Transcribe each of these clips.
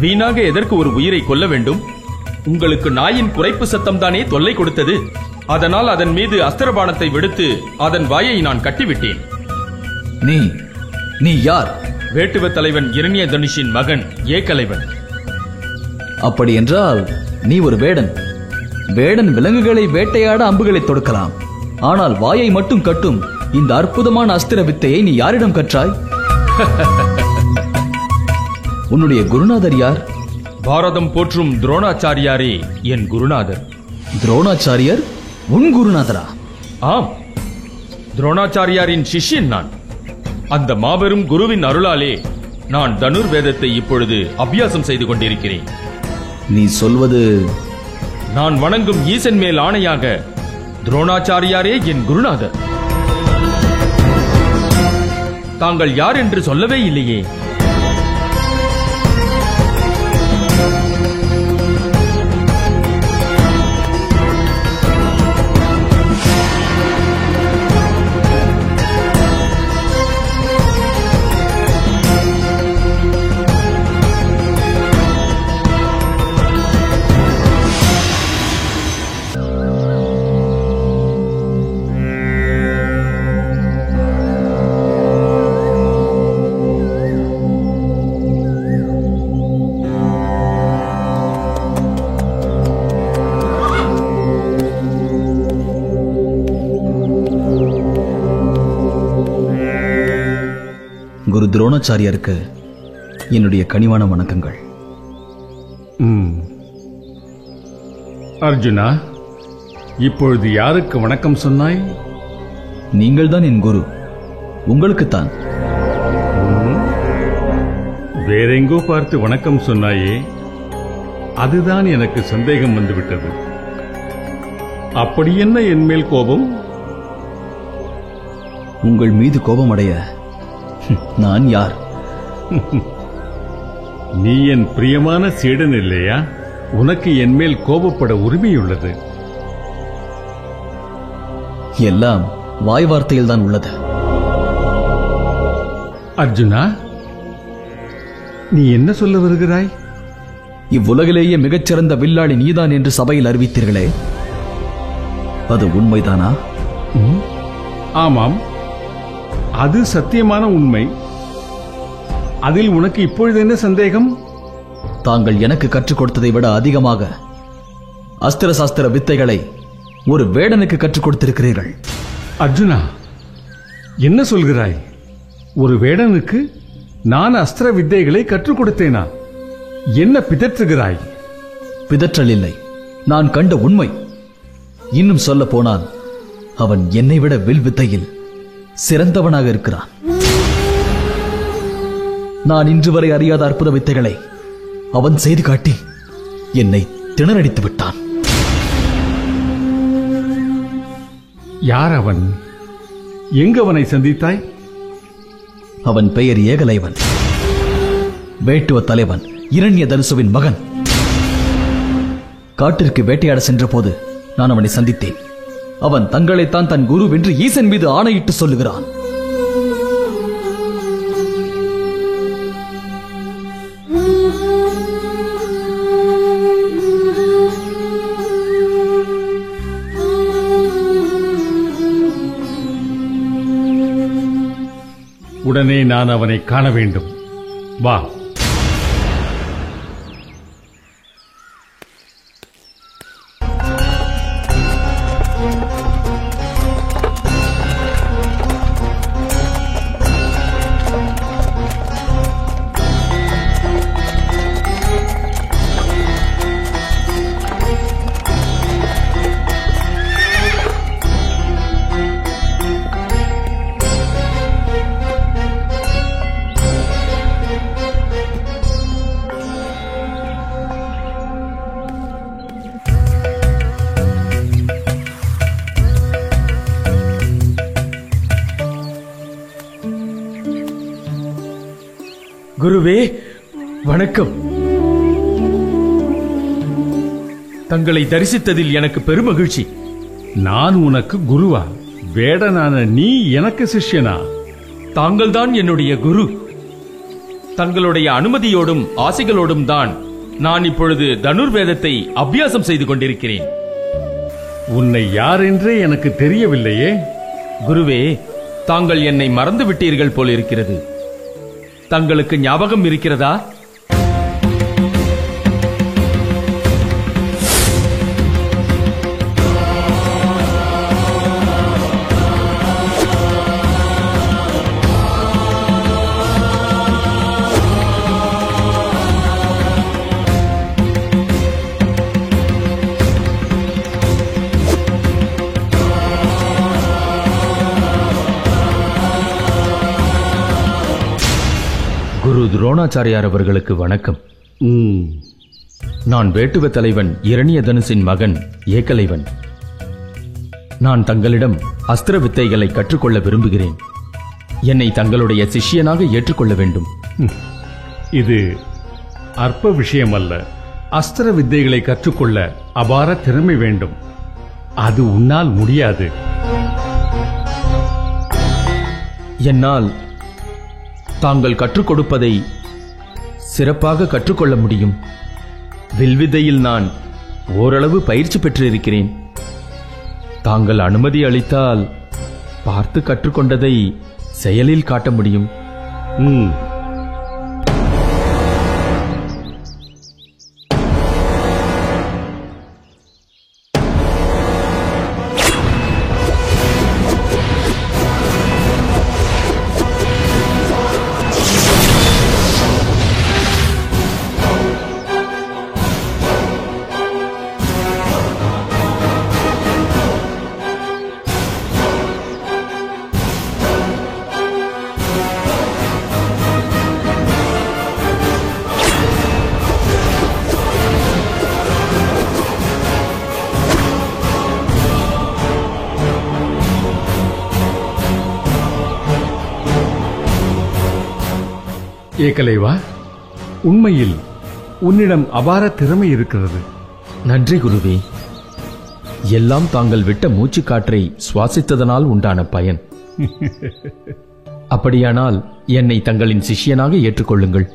வீணாக எதற்கு ஒரு உயிரை கொல்ல வேண்டும்? உங்களுக்கு நாயின் குறைப்பு சத்தம் தானே தொல்லை கொடுத்தது. அதனால் அதன் மீது அஸ்திரபாணத்தை விடுத்து அதன் வாயை நான் கட்டிவிட்டேன். நீ யார்? வேட்டுவ தலைவன் இரண்ய தனுஷின் மகன் ஏகலைவன். அப்படி என்றால் நீ ஒரு வேடன். வேடன் விலங்குகளை வேட்டையாட அம்புகளை தொடுக்கலாம். ஆனால் வாயை மட்டும் கட்டும் இந்த அற்புதமான அஸ்திர வித்தையை நீ யாரிடம் கற்றாய்? உன்னுடைய குருநாதர் யார்? பாரதம் போற்றும் துரோணாச்சாரியாரே என் குருநாதர். துரோணாச்சாரியர் உன் குருநாதரா? ஆம், துரோணாச்சாரியாரின் சிஷ்யன் நான். அந்த மாபெரும் குருவின் அருளாலே நான் தனுர்வேதத்தை இப்பொழுது அபியாசம் செய்து கொண்டிருக்கிறேன். நீ சொல்வது? நான் வணங்கும் ஈசன் மேல் ஆணையாக துரோணாச்சாரியாரே என் குருநாதர். தாங்கள் யார் என்று சொல்லவே இல்லையே. குரு துரோணாச்சாரியாருக்கு என்னுடைய கனிவான வணக்கங்கள். அர்ஜுனா, இப்பொழுது யாருக்கு வணக்கம் சொன்னாய்? நீங்கள் தான் என் குரு, உங்களுக்குத்தான். வேறெங்கோ பார்த்து வணக்கம் சொன்னாயே, அதுதான் எனக்கு சந்தேகம் வந்துவிட்டது. அப்படி என்ன என் மேல் கோபம்? உங்கள் மீது கோபம் அடைய நான் யார்? நீ என் பிரியமான சீடன் இல்லையா? உனக்கு என் மேல் கோபப்பட உரிமையுள்ளது. எல்லாம் வாய் வார்த்தையில் தான் உள்ளது. அர்ஜுனா, நீ என்ன சொல்ல வருகிறாய்? இவ்வுலகிலேயே மிகச்சிறந்த வில்லாளி நீதான் என்று சபையில் அறிவித்தீர்களே, அது உண்மைதானா? ஆமாம், அது சத்தியமான உண்மை. அதில் உனக்கு இப்பொழுது என்ன சந்தேகம்? தாங்கள் எனக்கு கற்றுக் கொடுத்ததை விட அதிகமாக அஸ்திர சாஸ்திர வித்தைகளை ஒரு வேடனுக்கு கற்றுக் கொடுத்திருக்கிறீர்கள். அர்ஜுனா, என்ன சொல்கிறாய்? ஒரு வேடனுக்கு நான் அஸ்திர வித்தைகளை கற்றுக் கொடுத்தேனா? என்ன பிதற்றுகிறாய்? பிதற்றல் இல்லை, நான் கண்ட உண்மை. இன்னும் சொல்ல போனால் அவன் என்னை விட வில் வித்தையில் சிறந்தவனாக இருக்கிறான். நான் இன்று வரை அறியாத அற்புத வித்தைகளை அவன் செய்து காட்டி என்னை திணறடித்து விட்டான். யார் அவன்? எங்கு அவனை சந்தித்தாய்? அவன் பெயர் ஏகலைவன், வேட்டுவ தலைவன் இரண்ய தனுசுவின் மகன். காட்டிற்கு வேட்டையாட சென்ற போது நான் அவனை சந்தித்தேன். அவன் தங்களைத்தான் தன் குரு வென்று ஈசன் மீது ஆணையிட்டு சொல்லுகிறான். உடனே நான் அவனை காண வேண்டும். வா. குருவே வணக்கம். தங்களை தரிசித்ததில் எனக்கு பெருமகிழ்ச்சி. நான் உனக்கு குருவா? வேடனான நீ எனக்கு சிஷ்யனா? தாங்கள்தான் என்னுடைய குரு. தங்களுடைய அனுமதியோடும் ஆசைகளோடும் தான் நான் இப்பொழுது தனுர்வேதத்தை அபியாசம் செய்து கொண்டிருக்கிறேன். உன்னை யார் என்றே எனக்கு தெரியவில்லையே. குருவே, தாங்கள் என்னை மறந்து விட்டீர்கள் போல் இருக்கிறது. தங்களுக்கு ஞாபகம் இருக்கிறதா? குரு துரோணாச்சாரியார் அவர்களுக்கு வணக்கம். நான் வேட்டுவ தலைவன் இரணிய தனுசின் மகன் ஏகலைவன். நான் தங்களிடம் அஸ்திர வித்தைகளை கற்றுக்கொள்ள விரும்புகிறேன். என்னை தங்களுடைய சிஷ்யனாக ஏற்றுக்கொள்ள வேண்டும். இது அற்ப விஷயமல்ல. அஸ்திர வித்தைகளை கற்றுக்கொள்ள அபார திறமை வேண்டும். அது உன்னால் முடியாது. என்னால் தாங்கள் கற்றுக் கொடுப்பதை சிறப்பாக கற்றுக்கொள்ள முடியும். வில்வித்தையில் நான் ஓரளவு பயிற்சி பெற்றிருக்கிறேன். தாங்கள் அனுமதி அளித்தால் பார்த்து கற்றுக்கொண்டதை செயலில் காட்ட முடியும். ஏகலைவா, உண்மையில் உன்னிடம் அபார திறமை இருக்கிறது. நன்றி குருவே. எல்லாம் தாங்கள் விட்ட மூச்சுக்காற்றை சுவாசித்ததனால் உண்டான பயன். அப்படியானால் என்னை தங்களின் சிஷ்யனாக ஏற்றுக்கொள்ளுங்கள்.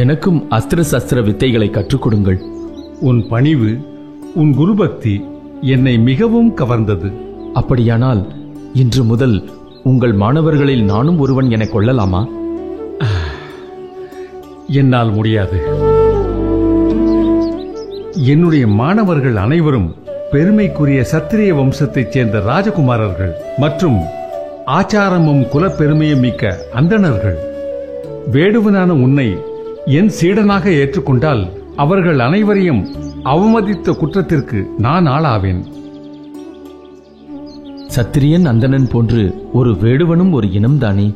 எனக்கும் அஸ்திர சஸ்திர வித்தைகளை கற்றுக் கொடுங்கள். உன் பணிவு, உன் குருபக்தி என்னை மிகவும் கவர்ந்தது. அப்படியானால் இன்று முதல் உங்கள் மாணவர்களில் நானும் ஒருவன் என கொள்ளலாமா? என்னால் முடியாது. என்னுடைய மாணவர்கள் அனைவரும் பெருமைக்குரிய சத்திரிய வம்சத்தைச் சேர்ந்த ராஜகுமாரர்கள் மற்றும் ஆச்சாரமும் குலப்பெருமையும் மிக்க அந்தணர்கள். வேடுவனான உன்னை என் சீடனாக ஏற்றுக்கொண்டால் அவர்கள் அனைவரையும் அவமதித்த குற்றத்திற்கு நான் ஆளாவேன். சத்திரியன் அந்தணன் போன்று ஒரு வேடுவனும் ஒரு இனம்தானே?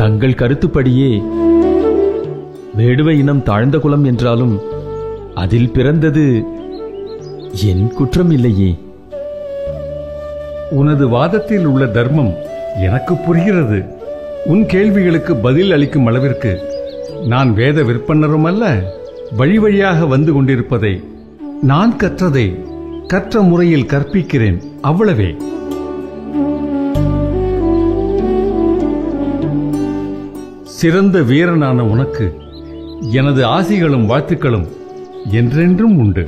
தங்கள் கருத்துப்படியே வேடுவ இனம் தாழ்ந்த குலம் என்றாலும் அதில் பிறந்தது என் குற்றம் இல்லையே. உனது வாதத்தில் உள்ள தர்மம் எனக்கு புரிகிறது. உன் கேள்விகளுக்கு பதில் அளிக்கும் அளவிற்கு நான் வேத விற்பன்னரும் அல்ல. வழி வழியாக வந்து கொண்டிருப்பதை, நான் கற்றதை கற்ற முறையில் கற்பிக்கிறேன், அவ்வளவே. சிறந்த வீரனான உனக்கு எனது ஆசிகளும் வாழ்த்துக்களும் என்றென்றும் உண்டு.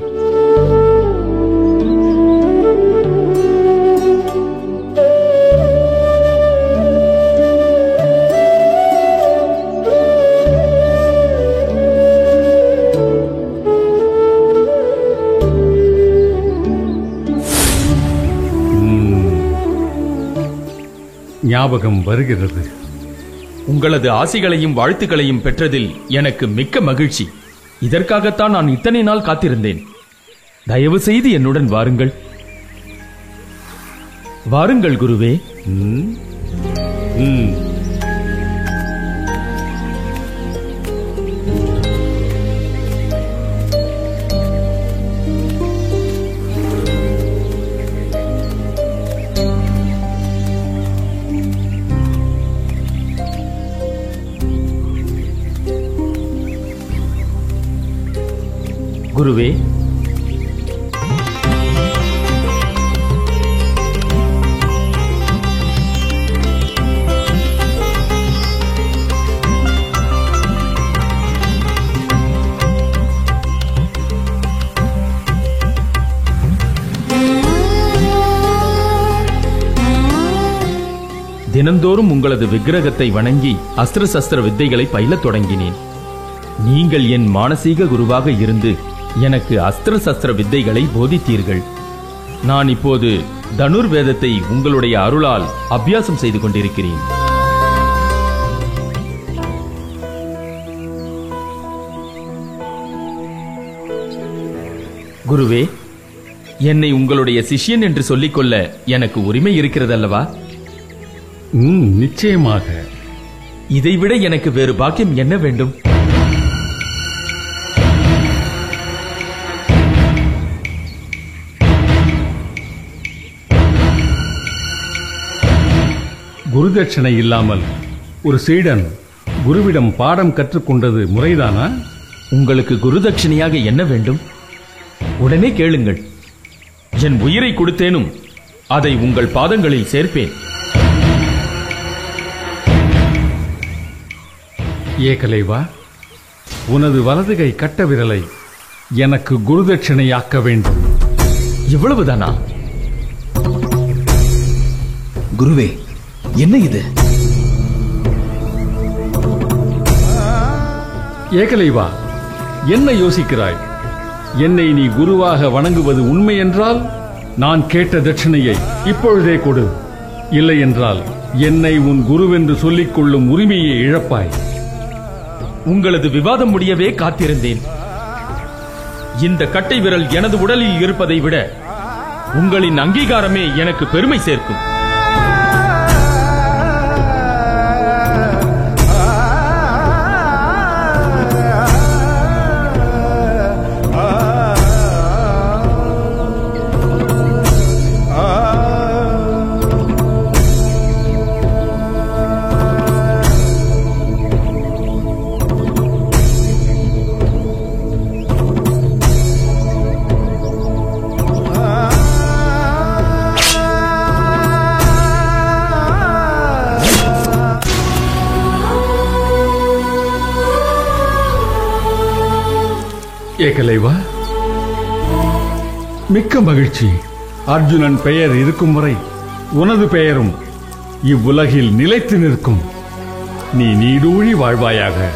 ஞாபகம் வருகிறது. உங்களது ஆசிகளையும் வாழ்த்துக்களையும் பெற்றதில் எனக்கு மிக்க மகிழ்ச்சி. இதற்காகத்தான் நான் இத்தனை நாள் காத்திருந்தேன். தயவு செய்து என்னுடன் வாருங்கள். வாருங்கள் குருவே. குருவே, தினந்தோறும் உங்களது விக்கிரகத்தை வணங்கி அஸ்திர சஸ்திர வித்தைகளை பயிலத் தொடங்கினேன். நீங்கள் என் மானசீக குருவாக இருந்து எனக்கு அஸ்திர சஸ்திர வித்தைகளை போதித்தீர்கள். நான் இப்போது தனுர்வேதத்தை உங்களுடைய அருளால் அபியாசம் செய்து கொண்டிருக்கிறேன். குருவே, என்னை உங்களுடைய சிஷ்யன் என்று சொல்லிக்கொள்ள எனக்கு உரிமை இருக்கிறதல்லவா? நிச்சயமாக. இதைவிட எனக்கு வேறு பாக்கியம் என்ன வேண்டும்? குருதட்சணை இல்லாமல் ஒரு சீடன் குருவிடம் பாடம் கற்றுக்கொண்டது முறைதானா? உங்களுக்கு குருதட்சணையாக என்ன வேண்டும்? உடனே கேளுங்கள். என் உயிரை கொடுத்தேனும் அதை உங்கள் பாதங்களில் சேர்ப்பேன். ஏகலைவா, உனது வலது கை கட்ட விரலை எனக்கு குருதட்சணையாக்க வேண்டும். இவ்வளவுதானா? குருவே, என்ன இது? ஏகலைவா, என்ன யோசிக்கிறாய்? என்னை நீ குருவாக வணங்குவது உண்மை என்றால் நான் கேட்ட தட்சணையை இப்பொழுதே கொடு. இல்லை என்றால் என்னை உன் குருவென்று சொல்லிக் கொள்ளும் உரிமையை இழப்பாய். உங்களது விவாதம் முடியவே காத்திருந்தேன். இந்த கட்டை விரல் எனது உடலில் இருப்பதை விட உங்களின் அங்கீகாரமே எனக்கு பெருமை சேர்க்கும். ஏகலைவா, மிக்க மகிழ்ச்சி. அர்ஜுனன் பெயர் இருக்கும் வரை உனது பெயரும் இவ்வுலகில் நிலைத்து நிற்கும். நீ நீடூழி வாழ்வாயாக.